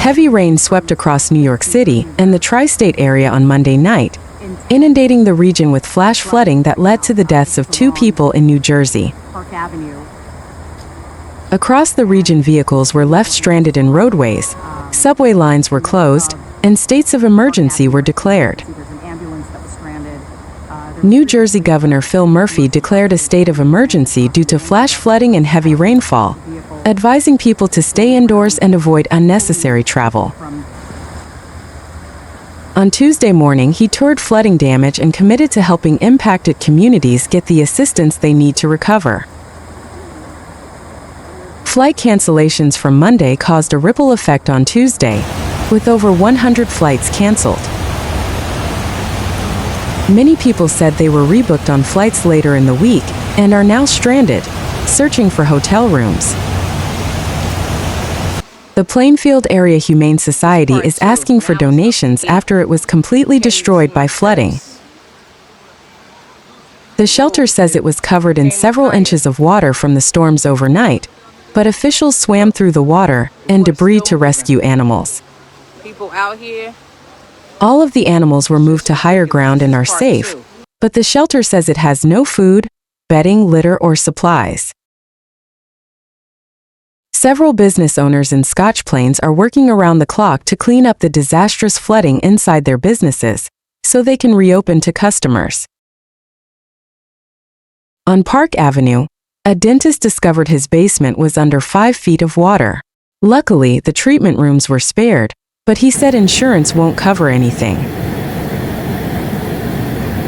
Heavy rain swept across New York City and the tri-state area on Monday night, inundating the region with flash flooding that led to the deaths of 2 people in New Jersey. Across the region, vehicles were left stranded in roadways, subway lines were closed, and states of emergency were declared. New Jersey Governor Phil Murphy declared a state of emergency due to flash flooding and heavy rainfall, advising people to stay indoors and avoid unnecessary travel. On Tuesday morning, he toured flooding damage and committed to helping impacted communities get the assistance they need to recover. Flight cancellations from Monday caused a ripple effect on Tuesday, with over 100 flights canceled. Many people said they were rebooked on flights later in the week and are now stranded, searching for hotel rooms. The Plainfield Area Humane Society is asking for donations after it was completely destroyed by flooding. The shelter says it was covered in several inches of water from the storms overnight, but officials swam through the water and debris to rescue animals. People out here. All of the animals were moved to higher ground and are safe, but the shelter says it has no food, bedding, litter, or supplies. Several business owners in Scotch Plains are working around the clock to clean up the disastrous flooding inside their businesses, so they can reopen to customers. On Park Avenue, a dentist discovered his basement was under 5 feet of water. Luckily, the treatment rooms were spared, but he said insurance won't cover anything.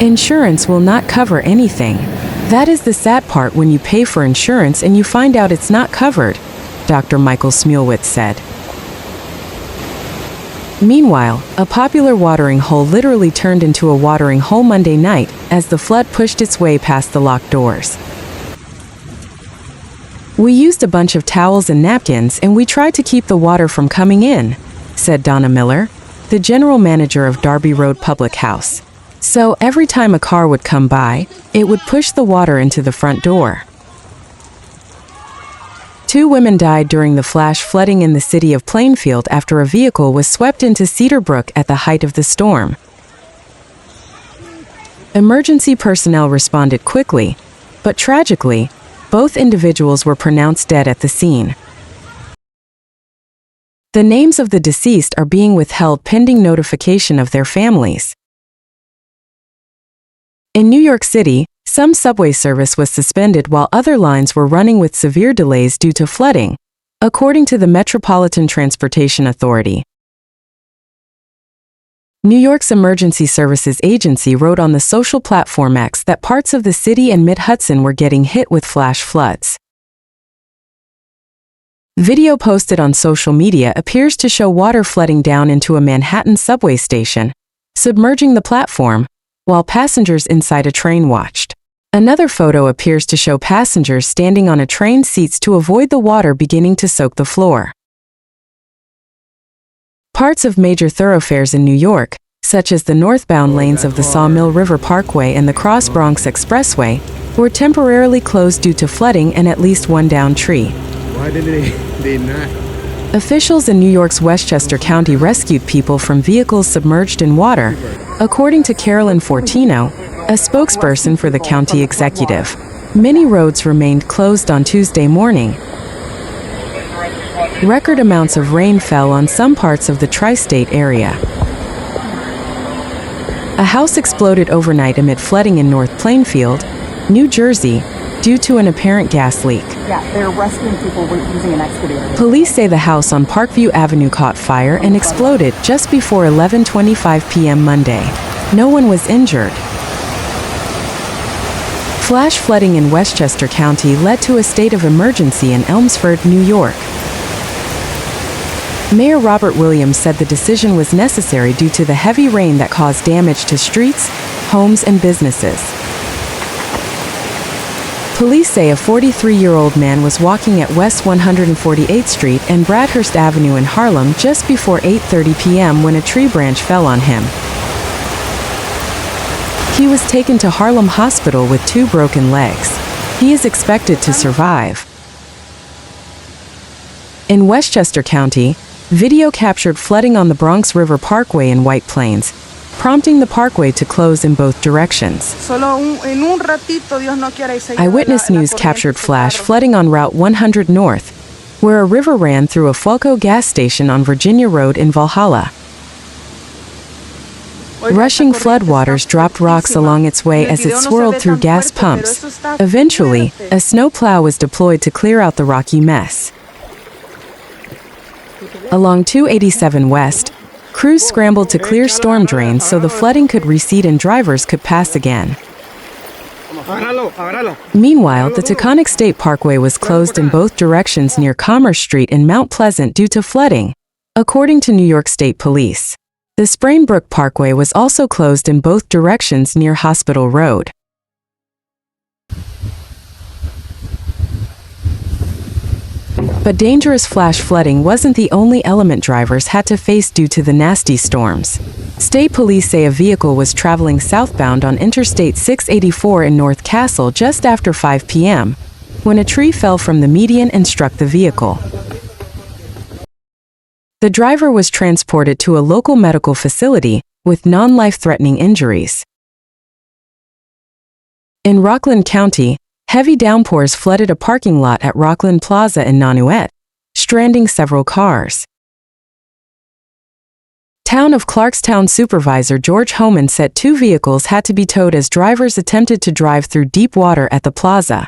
Insurance will not cover anything. That is the sad part when you pay for insurance and you find out it's not covered, Dr. Michael Smulewitz said. Meanwhile, a popular watering hole literally turned into a watering hole Monday night as the flood pushed its way past the locked doors. "We used a bunch of towels and napkins and we tried to keep the water from coming in," said Donna Miller, the general manager of Darby Road Public House. "So every time a car would come by, it would push the water into the front door." 2 women died during the flash flooding in the city of Plainfield after a vehicle was swept into Cedar Brook at the height of the storm. Emergency personnel responded quickly, but tragically, both individuals were pronounced dead at the scene. The names of the deceased are being withheld pending notification of their families. In New York City, some subway service was suspended while other lines were running with severe delays due to flooding, according to the Metropolitan Transportation Authority. New York's Emergency Services Agency wrote on the social platform X that parts of the city and Mid-Hudson were getting hit with flash floods. Video posted on social media appears to show water flooding down into a Manhattan subway station, submerging the platform, while passengers inside a train watched. Another photo appears to show passengers standing on a train seats to avoid the water beginning to soak the floor. Parts of major thoroughfares in New York, such as the northbound lanes of the Saw Mill River Parkway and the Cross Bronx Expressway, were temporarily closed due to flooding and at least one downed tree. Why did they not? Officials in New York's Westchester County rescued people from vehicles submerged in water, according to Carolyn Fortino, a spokesperson for the county executive. Many roads remained closed on Tuesday morning. Record amounts of rain fell on some parts of the tri-state area. A house exploded overnight amid flooding in North Plainfield, New Jersey, due to an apparent gas leak. Yeah, they're rescuing people using an excavator. Police say the house on Parkview Avenue caught fire and exploded just before 11:25 p.m. Monday. No one was injured. Flash flooding in Westchester County led to a state of emergency in Elmsford, New York. Mayor Robert Williams said the decision was necessary due to the heavy rain that caused damage to streets, homes, and businesses. Police say a 43-year-old man was walking at West 148th Street and Bradhurst Avenue in Harlem just before 8:30 p.m. when a tree branch fell on him. He was taken to Harlem Hospital with 2 broken legs. He is expected to survive. In Westchester County, Video captured flooding on the Bronx River Parkway in White Plains, prompting the parkway to close in both directions. Eyewitness News captured flash flooding on Route 100 North, where a river ran through a Fulco gas station on Virginia Road in Valhalla. Rushing floodwaters dropped rocks along its way as it swirled through gas pumps. Eventually, a snowplow was deployed to clear out the rocky mess. Along 287 West, crews scrambled to clear storm drains so the flooding could recede and drivers could pass again. Meanwhile, the Taconic State Parkway was closed in both directions near Commerce Street in Mount Pleasant due to flooding, according to New York State Police. The Cedar Brook Parkway was also closed in both directions near Hospital Road. But dangerous flash flooding wasn't the only element drivers had to face due to the nasty storms. State police say a vehicle was traveling southbound on Interstate 684 in North Castle just after 5 p.m. when a tree fell from the median and struck the vehicle. The driver was transported to a local medical facility with non-life-threatening injuries. In Rockland County, heavy downpours flooded a parking lot at Rockland Plaza in Nanuet, stranding several cars. Town of Clarkstown Supervisor George Homan said 2 vehicles had to be towed as drivers attempted to drive through deep water at the plaza.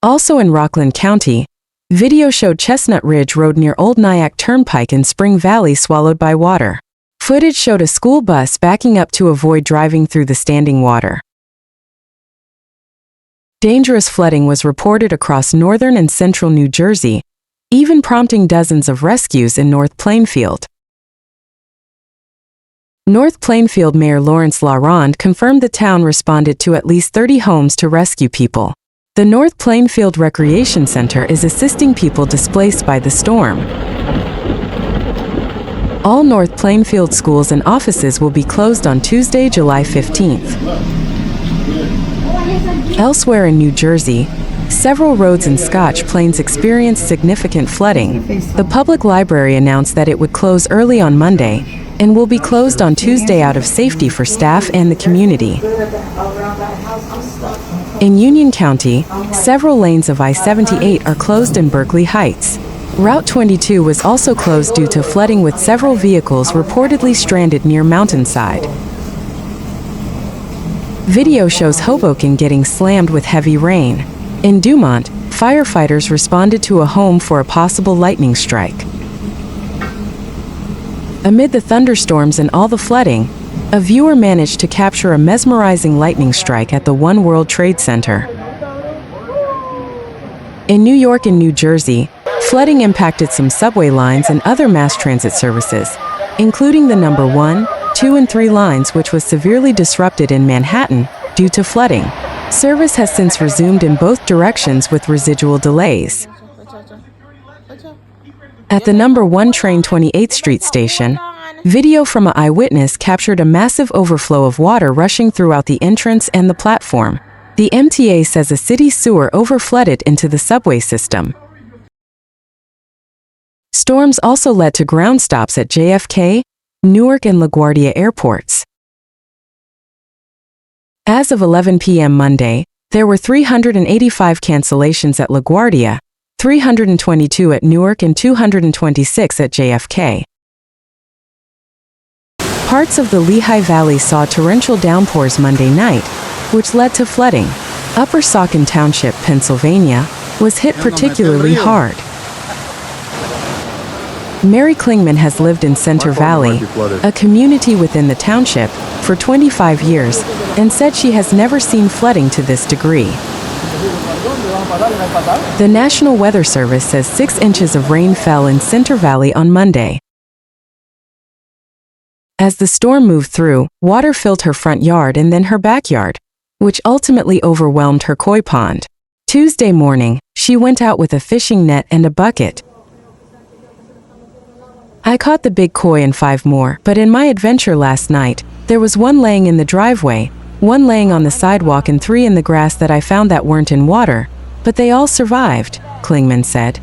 Also in Rockland County, video showed Chestnut Ridge Road near Old Nyack Turnpike in Spring Valley swallowed by water. Footage showed a school bus backing up to avoid driving through the standing water. Dangerous flooding was reported across northern and central New Jersey, even prompting dozens of rescues in North Plainfield. North Plainfield Mayor Lawrence LaRonde confirmed the town responded to at least 30 homes to rescue people. The North Plainfield Recreation Center is assisting people displaced by the storm. All North Plainfield schools and offices will be closed on Tuesday, July 15th. Elsewhere in New Jersey, several roads in Scotch Plains experienced significant flooding. The public library announced that it would close early on Monday and will be closed on Tuesday out of safety for staff and the community. In Union County, several lanes of I-78 are closed in Berkeley Heights. Route 22 was also closed due to flooding with several vehicles reportedly stranded near Mountainside. Video shows Hoboken getting slammed with heavy rain. In Dumont, firefighters responded to a home for a possible lightning strike. Amid the thunderstorms and all the flooding, a viewer managed to capture a mesmerizing lightning strike at the One World Trade Center. In New York and New Jersey, flooding impacted some subway lines and other mass transit services, including the number 1, 2, and 3 lines, which was severely disrupted in Manhattan due to flooding. Service has since resumed in both directions with residual delays. At the number 1 train 28th Street station, video from an eyewitness captured a massive overflow of water rushing throughout the entrance and the platform. The MTA says a city sewer overflooded into the subway system. Storms also led to ground stops at JFK, Newark, and LaGuardia airports. As of 11 p.m. Monday, there were 385 cancellations at LaGuardia, 322 at Newark, and 226 at JFK. Parts of the Lehigh Valley saw torrential downpours Monday night, which led to flooding. Upper Saucon Township, Pennsylvania, was hit particularly hard. Mary Klingman has lived in Center Valley, a community within the township, for 25 years, and said she has never seen flooding to this degree. The National Weather Service says 6 inches of rain fell in Center Valley on Monday. As the storm moved through, water filled her front yard and then her backyard, which ultimately overwhelmed her koi pond. Tuesday morning, she went out with a fishing net and a bucket. I caught the big koi and 5 more, but in my adventure last night, there was 1 laying in the driveway, 1 laying on the sidewalk, and 3 in the grass that I found that weren't in water, but they all survived, Klingman said.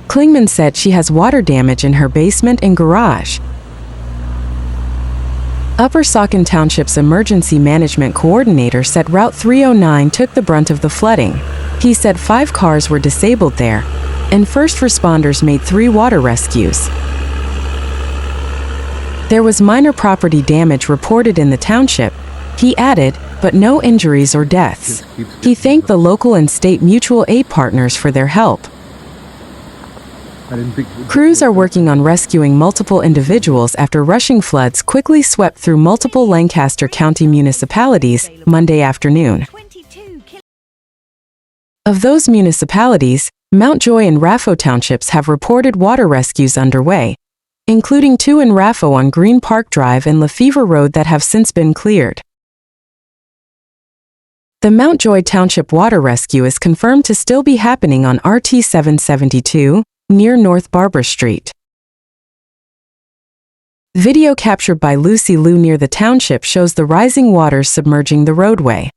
Klingman said she has water damage in her basement and garage. Upper Saucon Township's emergency management coordinator said Route 309 took the brunt of the flooding. He said 5 cars were disabled there, and first responders made 3 water rescues. There was minor property damage reported in the township, he added, but no injuries or deaths. He thanked the local and state mutual aid partners for their help. Crews are working on rescuing multiple individuals after rushing floods quickly swept through multiple Lancaster County municipalities Monday afternoon. Of those municipalities, Mount Joy and Rapho Townships have reported water rescues underway, including 2 in Rapho on Green Park Drive and Lefever Road that have since been cleared. The Mount Joy Township water rescue is confirmed to still be happening on RT 772, near North Barbara Street. Video captured by Lucy Liu near the township shows the rising waters submerging the roadway.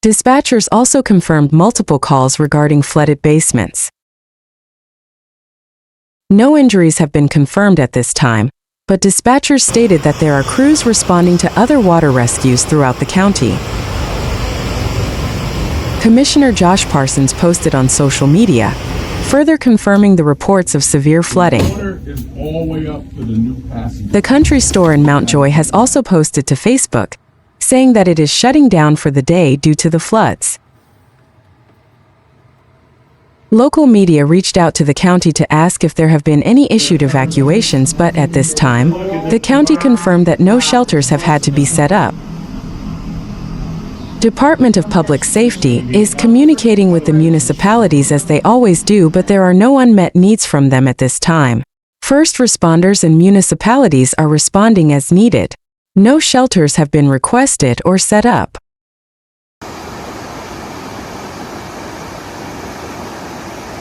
Dispatchers also confirmed multiple calls regarding flooded basements. No injuries have been confirmed at this time, but dispatchers stated that there are crews responding to other water rescues throughout the county. Commissioner Josh Parsons posted on social media, further confirming the reports of severe flooding. The country store in Mount Joy has also posted to Facebook, saying that it is shutting down for the day due to the floods. Local media reached out to the county to ask if there have been any issued evacuations, but at this time, the county confirmed that no shelters have had to be set up. Department of Public Safety is communicating with the municipalities as they always do, but there are no unmet needs from them at this time. First responders and municipalities are responding as needed. No shelters have been requested or set up.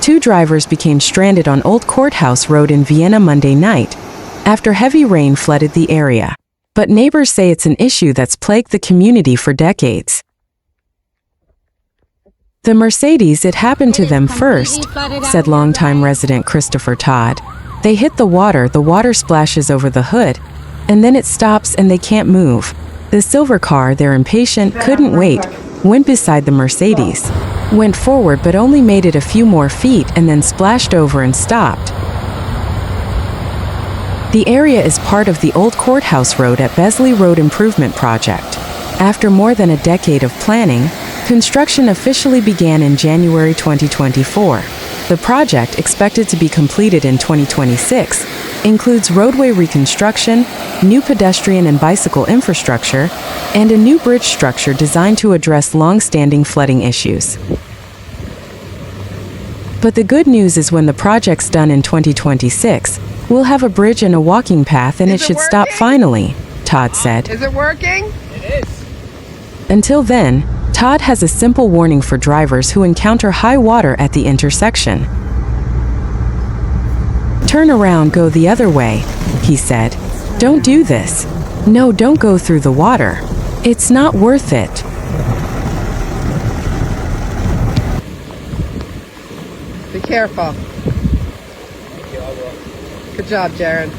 Two drivers became stranded on Old Courthouse Road in Vienna Monday night, after heavy rain flooded the area. But neighbors say it's an issue that's plagued the community for decades. The Mercedes, it happened to them first, said longtime resident Christopher Todd. They hit the water splashes over the hood, and then it stops and they can't move. The silver car, they're impatient, couldn't wait, went beside the Mercedes, went forward but only made it a few more feet and then splashed over and stopped. The area is part of the Old Courthouse Road at Besley Road Improvement Project. After more than a decade of planning, construction officially began in January 2024. The project, expected to be completed in 2026, includes roadway reconstruction, new pedestrian and bicycle infrastructure, and a new bridge structure designed to address long-standing flooding issues. But the good news is when the project's done in 2026, we'll have a bridge and a walking path and it should stop finally, Todd said. Is it working? It is. Until then, Todd has a simple warning for drivers who encounter high water at the intersection. Turn around, go the other way, he said. Don't do this. No, don't go through the water. It's not worth it. Be careful. Good job, Jared.